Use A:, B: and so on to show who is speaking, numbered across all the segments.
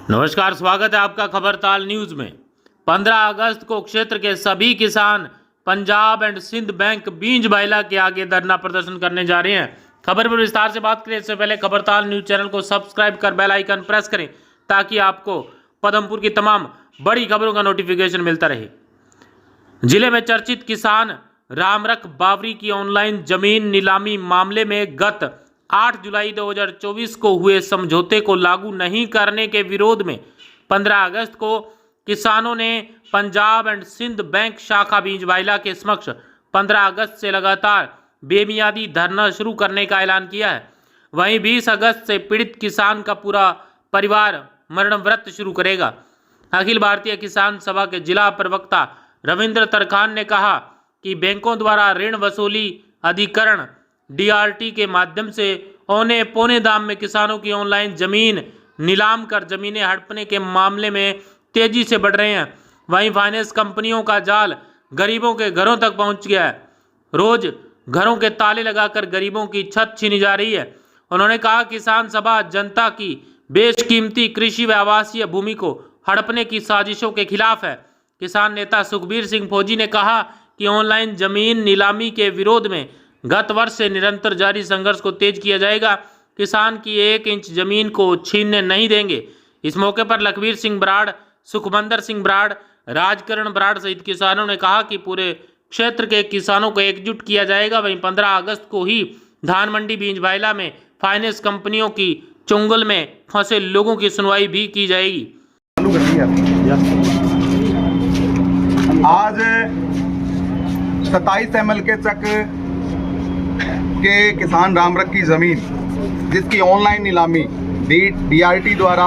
A: नमस्कार, स्वागत है आपका खबरताल न्यूज में। 15 अगस्त को क्षेत्र के सभी किसान Punjab and Sindh bank Binge बाइला के आगे धरना प्रदर्शन करने जा रहे हैं। खबर पर विस्तार से बात करें इससे पहले खबरताल न्यूज चैनल को सब्सक्राइब कर बेल आइकन प्रेस करें ताकि आपको पदमपुर की तमाम बड़ी खबरों का नोटिफिकेशन मिलता रहे। जिले में चर्चित किसान रामरख बावरी की ऑनलाइन जमीन नीलामी मामले में गत 8 जुलाई 2024 को हुए समझौते को लागू नहीं करने के विरोध में 15 अगस्त को किसानों ने पंजाब एंड सिंध बैंक शाखा बींज बाइला के समक्ष 15 अगस्त से लगातार बेमियादी धरना शुरू करने का ऐलान किया है। वहीं 20 अगस्त से पीड़ित किसान का पूरा परिवार मरण व्रत शुरू करेगा। अखिल भारतीय किसान सभा के जिला प्रवक्ता रविंद्र तरखान ने कहा कि बैंकों द्वारा ऋण वसूली अधिकरण DRT के माध्यम से औने पौने दाम में किसानों की ऑनलाइन जमीन नीलाम कर जमीनें हड़पने के मामले में तेजी से बढ़ रहे हैं। वहीं फाइनेंस कंपनियों का जाल गरीबों के घरों तक पहुंच गया है। रोज घरों के ताले लगाकर गरीबों की छत छीनी जा रही है। उन्होंने कहा किसान सभा जनता की बेशकीमती कृषि व आवासीय भूमि को हड़पने की साजिशों के खिलाफ है। किसान नेता सुखबीर सिंह फौजी ने कहा कि ऑनलाइन जमीन नीलामी के विरोध में गत वर्ष से निरंतर जारी संघर्ष को तेज किया जाएगा। किसान की 1 इंच जमीन को छीनने नहीं देंगे। इस मौके पर लखबीर सिंह बराड़, सुखमंदर सिंह बराड़, राजकरण बराड़ सहित किसानों ने कहा कि पूरे क्षेत्र के किसानों को एकजुट किया जाएगा। वहीं 15 अगस्त को ही धान मंडी बींज बाइला में फाइनेंस कंपनियों की चुंगल में फंसे लोगों की सुनवाई भी की जाएगी।
B: आज 27 ML के चक के किसान रामरख की ज़मीन जिसकी ऑनलाइन नीलामी DRT द्वारा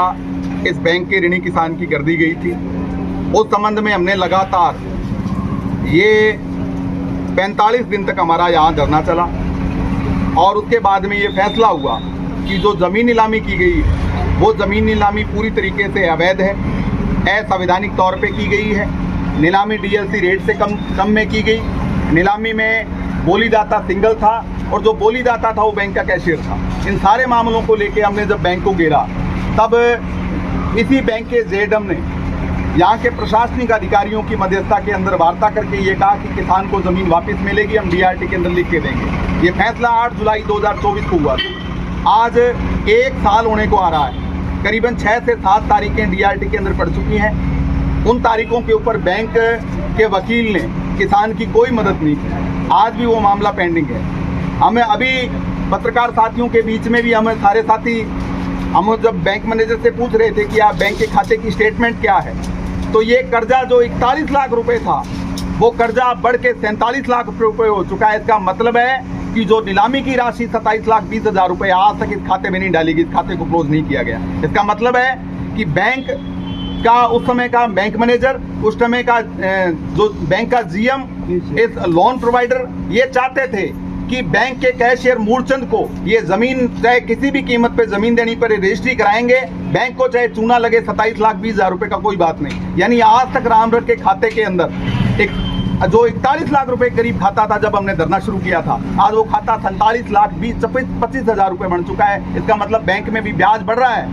B: इस बैंक के ऋणी किसान की कर दी गई थी, उस संबंध में हमने लगातार ये 45 दिन तक हमारा यहाँ धरना चला और उसके बाद में ये फैसला हुआ कि जो ज़मीन नीलामी की गई वो ज़मीन नीलामी पूरी तरीके से अवैध है, असंवैधानिक तौर पे की गई है। नीलामी DLC रेट से कम में की गई। नीलामी में बोलीदाता सिंगल था और जो बोलीदाता था वो बैंक का कैशियर था। इन सारे मामलों को लेके हमने जब बैंक को घेरा तब इसी बैंक के ZM ने यहाँ के प्रशासनिक अधिकारियों की मध्यस्थता के अंदर वार्ता करके ये कहा कि किसान को ज़मीन वापस मिलेगी, हम DRT के अंदर लिख के देंगे। ये फैसला 8 जुलाई 2024 को हुआ था। आज 1 साल होने को आ रहा है। करीबन 6 से 7 तारीखें DRT के अंदर पड़ चुकी हैं। उन तारीखों के ऊपर बैंक के वकील ने किसान की कोई मदद नहीं की। आज भी वो मामला पेंडिंग है। हमें अभी पत्रकार साथियों के बीच में भी हमें सारे साथी हम जब बैंक मैनेजर से पूछ रहे थे कि आप बैंक के खाते की स्टेटमेंट क्या है, तो ये कर्जा जो 41 लाख रुपए था वो कर्जा बढ़ के 47 लाख रुपए हो चुका है। इसका मतलब है कि जो नीलामी की राशि 27,20,000 रुपए आज तक इस खाते में नहीं डाली गई, इस खाते को क्लोज नहीं किया गया। इसका मतलब है कि बैंक का उस समय का बैंक मैनेजर, उस समय का जो बैंक का GM, इस लोन प्रोवाइडर ये चाहते थे कि बैंक के कैशियर मूलचंद को ये जमीन चाहे किसी भी कीमत पे जमीन देनी पर रजिस्ट्री कराएंगे, बैंक को चाहे चूना लगे 27,20,000 रुपए का कोई बात नहीं। यानी आज तक रामरख के खाते के अंदर एक जो 41 लाख रुपए करीब खाता था जब हमने धरना शुरू किया था, आज वो खाता 47,25,000 रुपए बन चुका है। इसका मतलब बैंक में भी ब्याज बढ़ रहा है।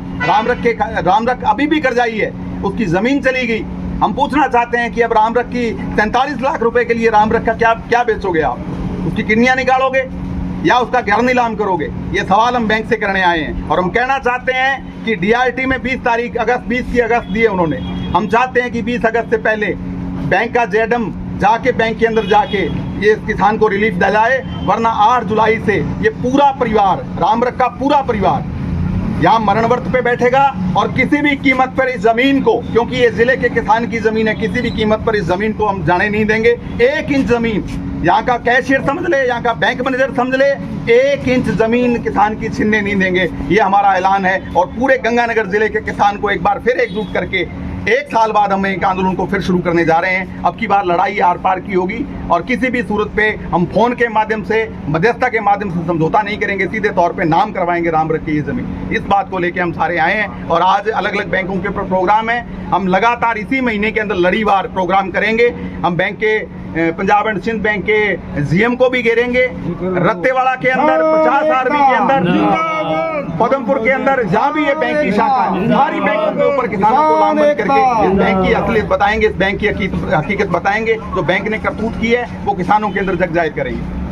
B: रामरख अभी भी कर्जाई है, उसकी जमीन चली गई। हम पूछना चाहते हैं कि अब रामरख की 43 लाख रुपए के लिए रामरख का क्या बेचोगे आप? उसकी किडनियां निकालोगे या उसका घर नीलाम करोगे? ये सवाल हम बैंक से करने आए हैं। और हम कहना चाहते हैं कि DRT में 20 अगस्त दिए उन्होंने। हम चाहते हैं कि 20 अगस्त से पहले बैंक का ZM जाके बैंक के अंदर जाके ये किसान को रिलीफ दिलाए, वरना 8 जुलाई से ये पूरा परिवार, रामरख का पूरा परिवार यहाँ मरण व्रत पे बैठेगा और किसी भी कीमत पर इस जमीन को, क्योंकि ये जिले के किसान की जमीन है, किसी भी कीमत पर इस जमीन को हम जाने नहीं देंगे। 1 इंच जमीन, यहाँ का कैशियर समझ ले, यहाँ का बैंक मैनेजर समझ ले, 1 इंच जमीन किसान की छीनने नहीं देंगे। ये हमारा ऐलान है और पूरे गंगानगर जिले के किसान को एक बार फिर एकजुट करके 1 साल बाद हम एक आंदोलन को फिर शुरू करने जा रहे हैं। अब की बार लड़ाई आर पार की होगी और किसी भी सूरत पे हम फोन के माध्यम से, मध्यस्थता के माध्यम से समझौता नहीं करेंगे। सीधे तौर पे नाम करवाएंगे रामरख की ये जमीन। इस बात को लेके हम सारे आए हैं और आज अलग अलग बैंकों के प्रोग्राम है। हम लगातार इसी महीने के अंदर लड़ीवार प्रोग्राम करेंगे। हम बैंक के पंजाब एंड सिंध बैंक के GM को भी घेरेंगे, रत्तेवाड़ा के अंदर, 50 आरबी के अंदर पदमपुर के अंदर जहाँ भी ये बैंक की शाखा है, सारी बैंकों के ऊपर किसानों को लामबंद करके इस बैंक की असलियत बताएंगे, इस बैंक की हकीकत बताएंगे। जो बैंक ने करतूत की है वो किसानों के अंदर जग जाहिर करेंगे।